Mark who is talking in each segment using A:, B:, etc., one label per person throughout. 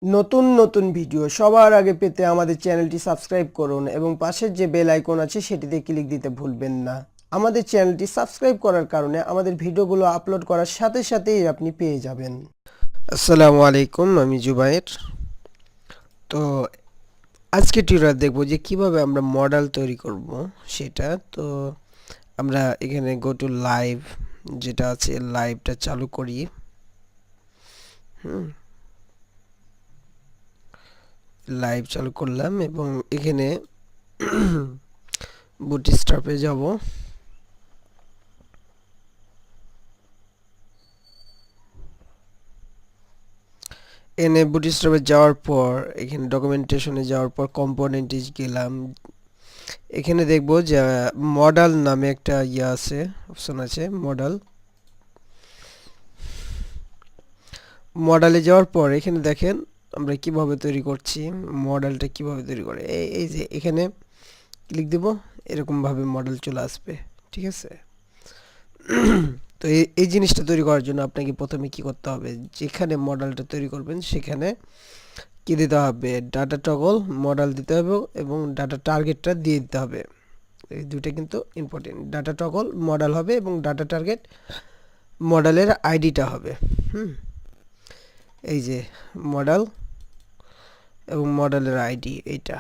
A: নতুন নতুন ভিডিও সবার আগে পেতে আমাদের চ্যানেলটি সাবস্ক্রাইব করুন এবং পাশের যে বেল আইকন আছে সেটিতে ক্লিক দিতে ভুলবেন না। আমাদের চ্যানেলটি সাবস্ক্রাইব করার কারণে আমাদের ভিডিওগুলো আপলোড করার সাথে সাথেই আপনি পেয়ে যাবেন। আসসালামু আলাইকুম, আমি জুবাইর। তো আজকে টিউটোরিয়াল দেখব যে কিভাবে আমরা মডেল তৈরি করব সেটা। তো আমরা এখানে গো টু লাইভ যেটা আছে, লাইভটা চালু করি। লাইভ চালু করলাম এবং এখানে বুটস্ট্র্যাপে যাব। এনে বুটস্ট্র্যাপে যাওয়ার পর এখানে ডকুমেন্টেশনে যাওয়ার পর কম্পোনেন্টে গেলাম। এখানে দেখব যে মডেল নামে একটা আছে, অপশন আছে মডেল। মডেলে যাওয়ার পর এখানে দেখেন আমরা কিভাবে তৈরি করছি, মডেলটা কিভাবে তৈরি করে। এই যে এখানে ক্লিক দেব, এরকম ভাবে মডেল চলে আসবে। ঠিক আছে। তো এই জিনিসটা তৈরি করার জন্য আপনাকে প্রথমে কি করতে হবে, যেখানে মডেলটা তৈরি করবেন সেখানে কি দিতে হবে, ডাটা টগল মডেল দিতে হবে এবং ডাটা টার্গেটটা দিয়ে দিতে হবে। এই দুটো কিন্তু ইম্পর্টেন্ট। ডাটা টগল মডেল হবে এবং ডাটা টার্গেট মডেলের আইডিটা হবে। এই যে মডেল এবং মডেলের আইডি এইটা।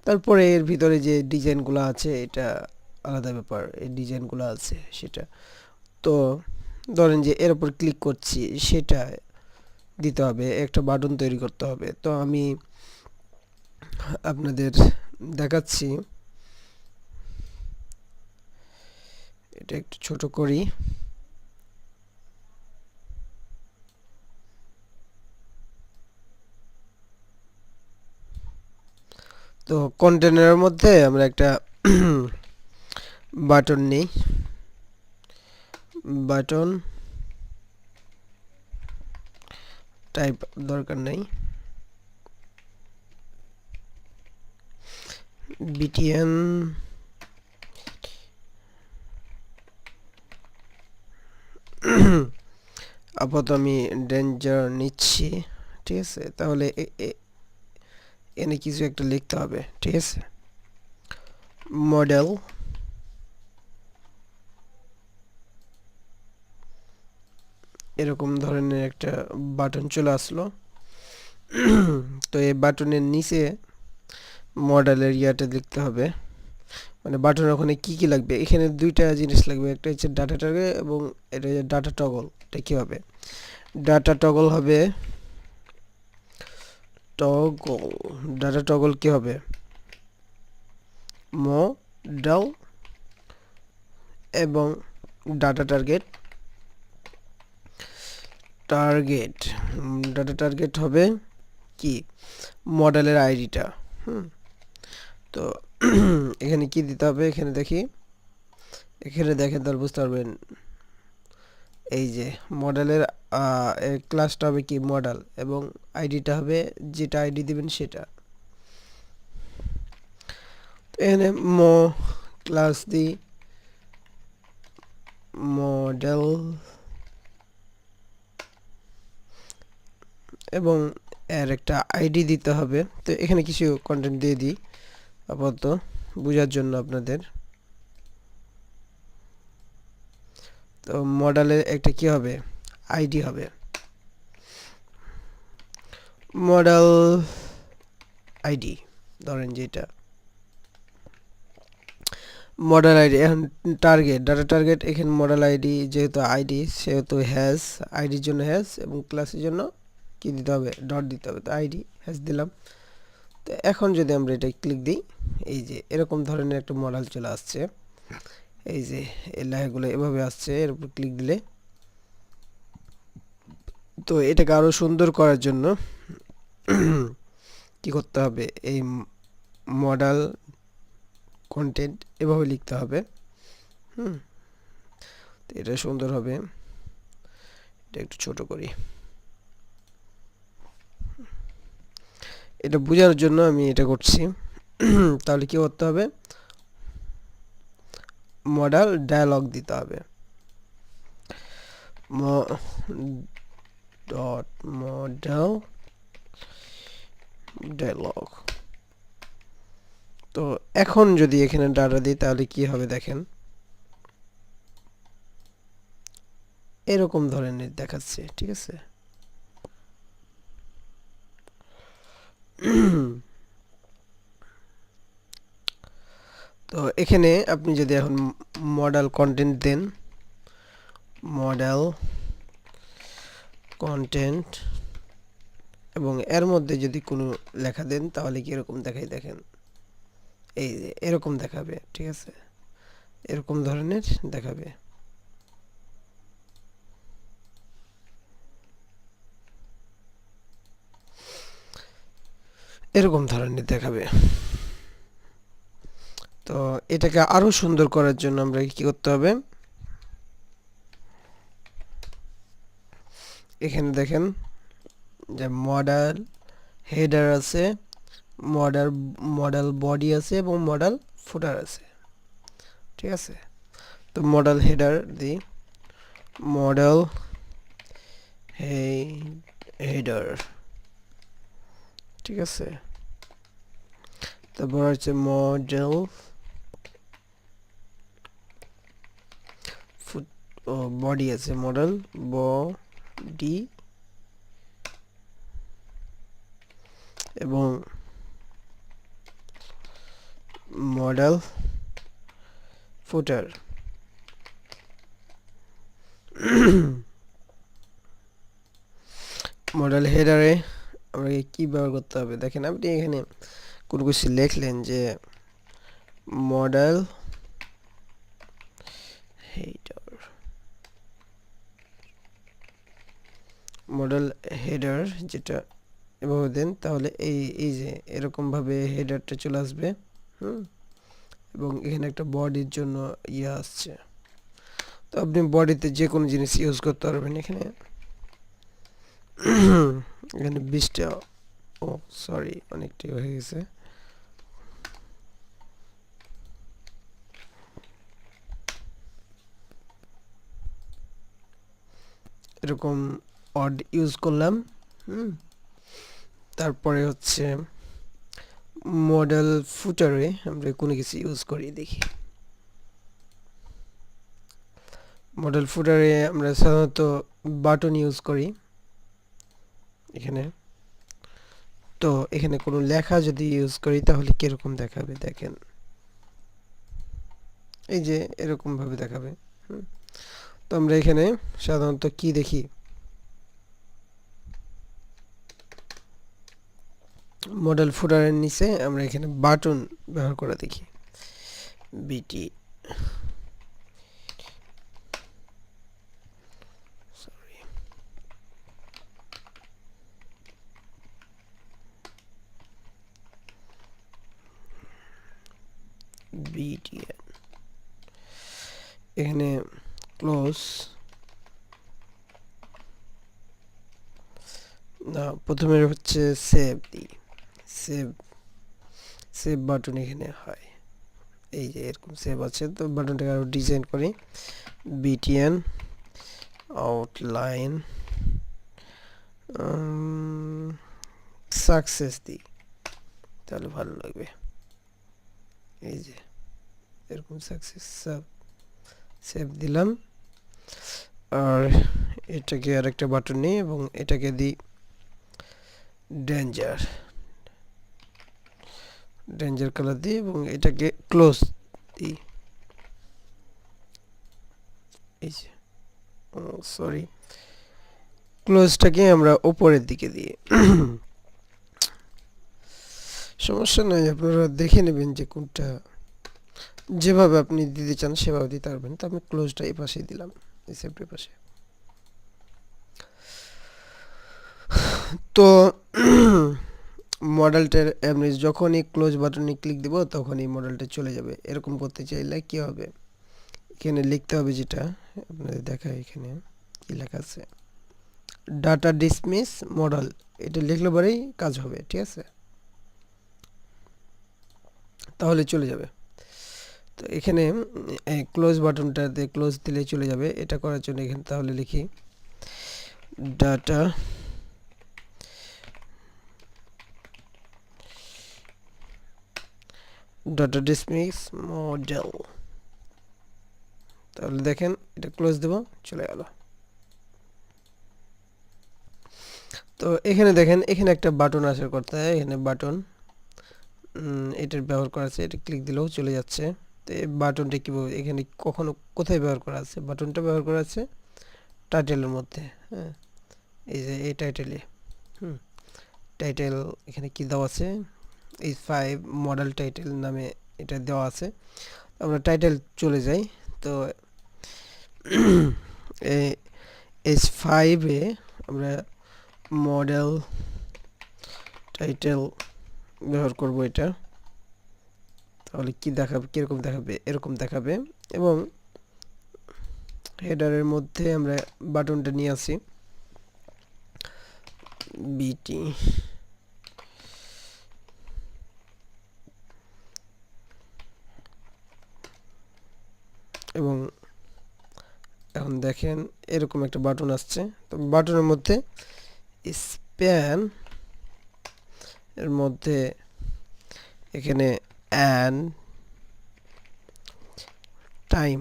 A: তারপরে এর ভিতরে যে ডিজাইনগুলো আছে এটা আলাদা ব্যাপার, এই ডিজাইনগুলো আছে সেটা। তো ধরেন যে এর উপর ক্লিক করছি, সেটা দিতে হবে, একটা বাটন তৈরি করতে হবে। তো আমি আপনাদের দেখাচ্ছি, এটা একটু ছোট করি। তো কন্টেনারের মধ্যে আমরা একটা বাটন নেই, বাটন টাইপ দরকার নেই, বিটিএন আপাতত আমি ডেঞ্জার নিচ্ছি। ঠিক আছে, তাহলে এনে কিছু একটা লিখতে হবে। ঠিক আছে, মডেল এরকম ধরনের একটা বাটন চলে আসলো। তো এই বাটনের নিচে মডেলের ইয়াটা লিখতে হবে, মানে বাটনের ওখানে কি কি লাগবে। এখানে দুইটা জিনিস লাগবে, একটা হচ্ছে ডাটা টার্গেট এবং এটা হচ্ছে ডাটা টগল। এটা কি হবে, ডাটা টগল হবে, টগল ডাটা টগল কি হবে, মডেল এবং ডাটা টার্গেট ডাটা টার্গেট হবে কি, মডেলের আইডিটা। তো এখানে কি দিতে হবে, এখানে দেখি, এখানে দেখেন তাহলে বুঝতে পারবেন। এই যে মডেলের ক্লাসটা হবে কি মডেল এবং আইডিটা হবে যেটা আইডি দিবেন সেটা। তো এখানে ক্লাস দি মডেল এবং এর একটা আইডি দিতে হবে। তো এখানে কিছু কন্টেন্ট দিয়ে দিই আপাতত বোঝার জন্য আপনাদের। তো মডেলের একটা কি হবে, আইডি হবে, মডেল আইডি ধরেন যেটা মডেল আইডি। এখন টার্গেট ডাটা টার্গেট, এখানে মডেল আইডি যেহেতু আইডি সেহেতু হ্যাজ, আইডির জন্য হ্যাজ এবং ক্লাসের জন্য কি দিতে হবে, ডট দিতে হবে। তো আইডি হ্যাজ দিলাম। তো এখন যদি আমরা এটা ক্লিক দিই, এই যে এরকম ধরনের একটা মডেল চলে আসছে। এই যে এই লেখাগুলো এভাবে আসছে, এর উপর ক্লিক দিলে। তো এটাকে আরো সুন্দর করার জন্য কি করতে হবে, এই মডেল কন্টেন্ট এভাবে লিখতে হবে। তো এটা সুন্দর হবে, এটা একটু ছোট করি। এটা বোঝানোর জন্য আমি এটা করছি। তাহলে কি করতে হবে, মডেল ডায়ালগ দিতে হবে, ডট মডেল ডায়লগ। তো এখন যদি এখানে ডাটা দিই তাহলে কি হবে দেখেন, এরকম ধরনের দেখাচ্ছে। ঠিক আছে, তো এখানে আপনি যদি এখন মডেল কন্টেন্ট দেন, মডেল কন্টেন্ট, এবং এর মধ্যে যদি কোনো লেখা দেন তাহলে কি এরকম দেখাই, দেখেন এই যে এরকম দেখাবে। ঠিক আছে, এরকম ধরনের দেখাবে। এরকম ধরনের দেখাবে। তো এটাকে আরো সুন্দর করার জন্য আমরা কি করতে হবে, এখানে দেখেন যে মডেল হেডার আছে, মডেল মডেল বডি আছে এবং মডেল ফুটার আছে। ঠিক আছে, তো মডেল হেডার দিই, মডেল হেডার। ঠিক আছে, তারপর হচ্ছে মডেল ফুট, ও বডি আছে, মডেল বডি এবং মডেল ফুটার। মডেল হেডারে আমরা কি ব্যবহার করতে হবে দেখেন, আপনি এখানে কোনো কিছু লিখলেন যে মডেল হেডার, মডেল হেডার যেটা এভাবে দেন তাহলে এই যে এরকম ভাবে হেডারটা চলে আসবে। এবং এখানে একটা বডির জন্য ইয়ে আসছে। তো আপনি বডিতে যে কোনো জিনিস ইউজ করতে পারবেন। এখানে এখানে 20টা, ও সরি অনেকটাই হয়ে গেছে। এরকম অড ইউজ করলাম। তারপরে হচ্ছে মডেল ফুটারে আমরা কোনো কিছু ইউজ করি দেখি। মডেল ফুটারে আমরা সাধারণত বাটন ইউজ করি এখানে। তো এখানে কোনো লেখা যদি ইউজ করি তাহলে কিরকম দেখাবে দেখেন, এই যে এরকম ভাবে দেখাবে। তো আমরা এখানে সাধারণত কি দেখি, মডেল ফুটারের নিচে আমরা এখানে বাটন ব্যবহার করে দেখি, বিটি বিটিএন। এখানে ক্লোজ না, প্রথমে হচ্ছে সেভ দিই, সেভ সেভ বাটন এখানে হয়, এই যে এরকম সেভ আছে। তো বাটনটাকে আরো ডিজাইন করি, বিটিএন আউটলাইন সাকসেস দিই তাহলে ভালো লাগবে। এই যে এরকম সাকসেস সেভ দিলাম। আর এটাকে আরেকটা বাটন নিই এবং এটাকে দিই ডেঞ্জার, ডেঞ্জার কালার দিই এবং এটাকে ক্লোজ দিই। এই যে সরি, ক্লোজটাকে আমরা উপরের দিকে দিই। সমস্যা নয়, আপনারা দেখে নেবেন যে কোনটা যেভাবে আপনি দিতে চান সেভাবে দিতে পারবেন। তো আমি ক্লোজটা এই পাশে দিলাম, এই সেফটির পাশে। তো মডেলটার এমনি যখনই ক্লোজ বাটনে ক্লিক দিব তখনই মডেলটা চলে যাবে। এরকম করতে চাইলে কি হবে, এখানে লিখতে হবে, যেটা আপনাদের দেখায় এখানে কি লেখা আছে, ডাটা ডিসমিস মডেল, এটা লিখলে পরেই কাজ হবে। ঠিক আছে, তাহলে চলে যাবে। তো এখানে ক্লোজ বাটনটাতে ক্লোজ দিলে চলে যাবে। এটা করার জন্য এখানে তাহলে লিখি ডাটা ডাটা ডিসমিস মডেল। তাহলে দেখেন এটা ক্লোজ দেব, চলে গেল। তো এখানে দেখেন এখানে একটা বাটন আসার কথা, এখানে বাটন এটার ব্যবহার করা আছে, এটা ক্লিক দিলেও চলে যাচ্ছে। তো এই বাটনটা কীভাবে এখানে কখনো কোথায় ব্যবহার করা আছে? বাটনটা ব্যবহার করা আছে টাইটেলের মধ্যে। হ্যাঁ, এই যে এই টাইটেলে টাইটেল এখানে কি দেওয়া আছে? এই 5 মডেল টাইটেল নামে এটা দেওয়া আছে। আমরা টাইটেল চলে যাই। তো H5 এ আমরা মডেল টাইটেল ব্যবহার করব এটা। তাহলে কি দেখাবে, কিরকম দেখাবে? এরকম দেখাবে। এবং হেডারের মধ্যে আমরা বাটনটা নিয়ে আসি বিটি, এবং এখন দেখেন এরকম একটা বাটন আসছে। তো বাটনের মধ্যে স্প্যান এর মধ্যে এখানে অ্যান টাইম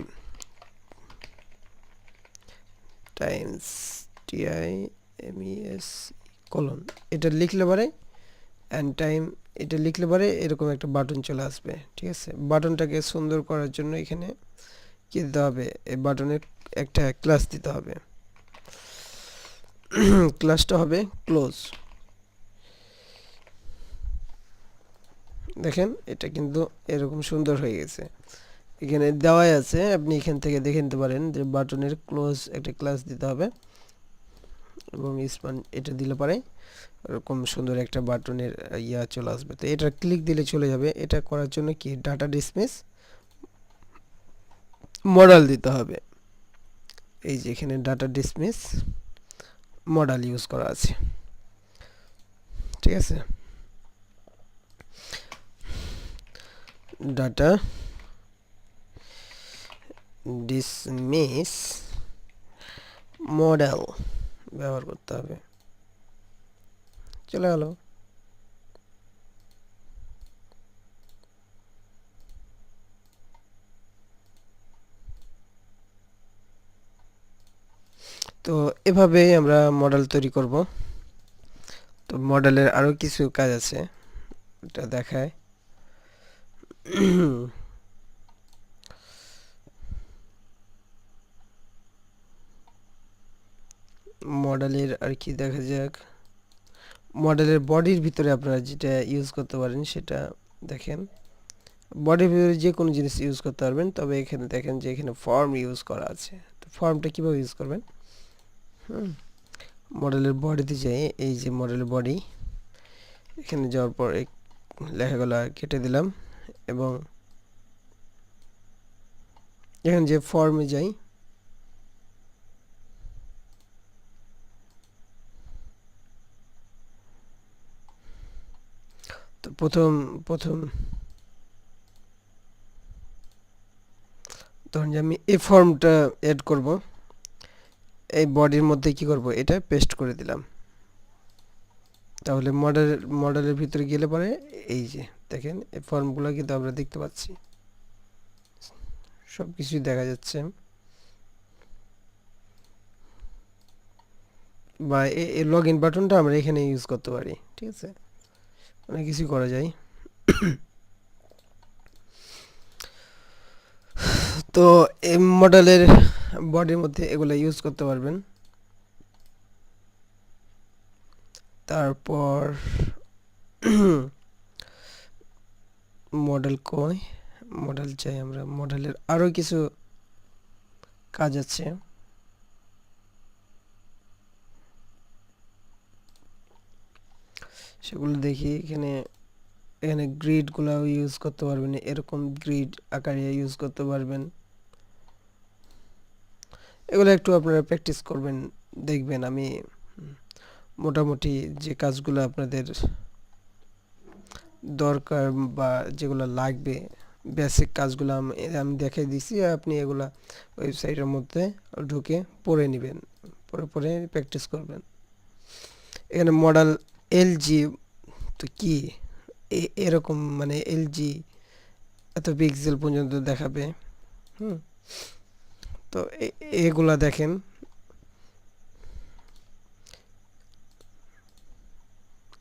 A: টাইমস TIMES কলন এটা লিখলে পারে, অ্যান্ড টাইম এটা লিখলে পারে এরকম একটা বাটন চলে আসবে। ঠিক আছে, বাটনটাকে সুন্দর করার জন্য এখানে কি দিতে হবে? এই বাটনের একটা ক্লাস দিতে হবে। ক্লাসটা হবে ক্লোজ। দেখেন এটা কিন্তু এরকম সুন্দর হয়ে গেছে, এখানে দেওয়াই আছে, আপনি এখান থেকে দেখে নিতে পারেন যে বাটনের ক্লোজ একটা ক্লাস দিতে হবে এবং স্পান এটা দিলে পরে এরকম সুন্দর একটা বাটনের ইয়া চলে আসবে। তো এটা ক্লিক দিলে চলে যাবে। এটা করার জন্য কি ডাটা ডিসমিস মডেল দিতে হবে। এই যে এখানে ডাটা ডিসমিস মডেল ইউজ করা আছে। ঠিক আছে, ডাটা ডিসমিস মডেল ব্যবহার করতে হবে, চলে গেল। তো এভাবেই আমরা মডেল তৈরি করব। তো মডেলের আরো কিছু কাজ আছে, এটা দেখায়। মডেলের আর কি দেখা যাক, মডেলের বডির ভিতরে আপনারা যেটা ইউজ করতে পারেন সেটা দেখেন। বডির ভিতরে যে কোনো জিনিস ইউজ করতে পারবেন, তবে এখানে দেখেন যে এখানে ফর্ম ইউজ করা আছে। তো ফর্মটা কিভাবে ইউজ করবেন? মডেলের বডিতে যাই, এই যে মডেলের বডি, এখানে যাওয়ার পর এই লেখাগুলো কেটে দিলাম এবং এখানে যে ফর্মে যাই, তো প্রথম ধরুন যে আমি এই ফর্মটা এড করব, এই বডির মধ্যে কি করব? এটা পেস্ট করে দিলাম। তাহলে মডেলের ভিতরে গেলে পরে এই যে দেখেন এই ফর্মগুলো কিন্তু আমরা দেখতে পাচ্ছি, সব কিছুই দেখা যাচ্ছে। বা এই লগ ইন বাটনটা আমরা এখানে ইউজ করতে পারি। ঠিক আছে, অনেক কিছু করা যায়। তো এই মডেলের বডির মধ্যে এগুলো ইউজ করতে পারবেন। তারপর মডেল কই, মডেল চাই আমরা, মডেলের আরো কিছু কাজ আছে। সেগুলো দেখি। এখানে গ্রিডগুলো ইউজ করতে পারবেন, এরকম গ্রিড আকারে ইউজ করতে পারবেন। এগুলো একটু আপনারা প্র্যাকটিস করবেন, দেখবেন আমি মোটামুটি যে কাজগুলো আপনাদের দরকার বা যেগুলো লাগবে বেসিক কাজগুলো আমি দেখাই দিছি, আপনি এগুলা ওয়েবসাইটের মধ্যে ঢুকে পড়ে নেবেন, পরে প্র্যাকটিস করবেন। এখানে মডেল এলজি, তো কি এরকম মানে এলজি এত পিক্সেল পর্যন্ত দেখাবে। হুম, তো এগুলা দেখেন,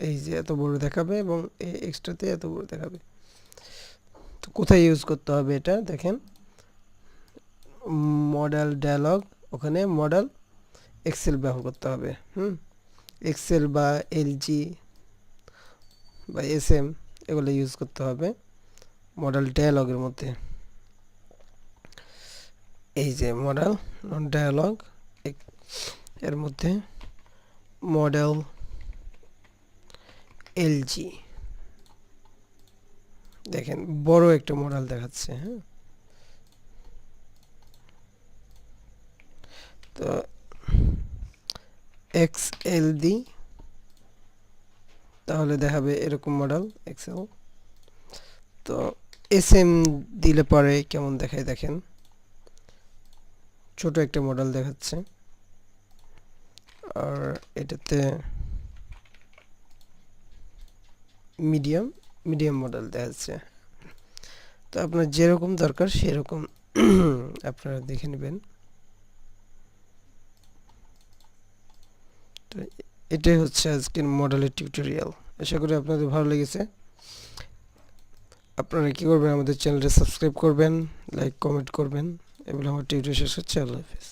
A: এই যে এত বড় দেখাবে এবং এক্সট্রাতে এত বড় দেখাবে। তো কোথায় ইউজ করতে হবে এটা দেখেন, মডেল ডায়ালগ, ওখানে মডেল এক্সেল ব্যবহার করতে হবে। এক্সেল বা এলজি বা এসএম এগুলো ইউজ করতে হবে মডেল ডায়ালগের মধ্যে। এই যে মডেল ডায়ালগ, এর মধ্যে মডেল এলজি, দেখেন বড় একটা মডেল দেখাচ্ছে। হ্যাঁ, তো এক্সএল দি, তাহলে দেখাবে এরকম মডেল এক্সেল। তো এসএম দিলে পরে কেমন দেখায় দেখেন, ছোট একটা মডেল দেখাচ্ছে, আর এটাতে মিডিয়াম মিডিয়াম মডেল দেখাচ্ছে। তো আপনার যেরকম দরকার সেরকম আপনারা দেখে নেবেন। তো এটাই হচ্ছে আজকের মডেলের টিউটোরিয়াল। আশা করি আপনাদের ভালো লেগেছে। আপনারা কি করবেন, আমাদের চ্যানেলটা সাবস্ক্রাইব করবেন, লাইক কমেন্ট করবেন। এগুলো আমার টিউটোরিয়াল শেষ হচ্ছে। আল্লাহ হাফেজ।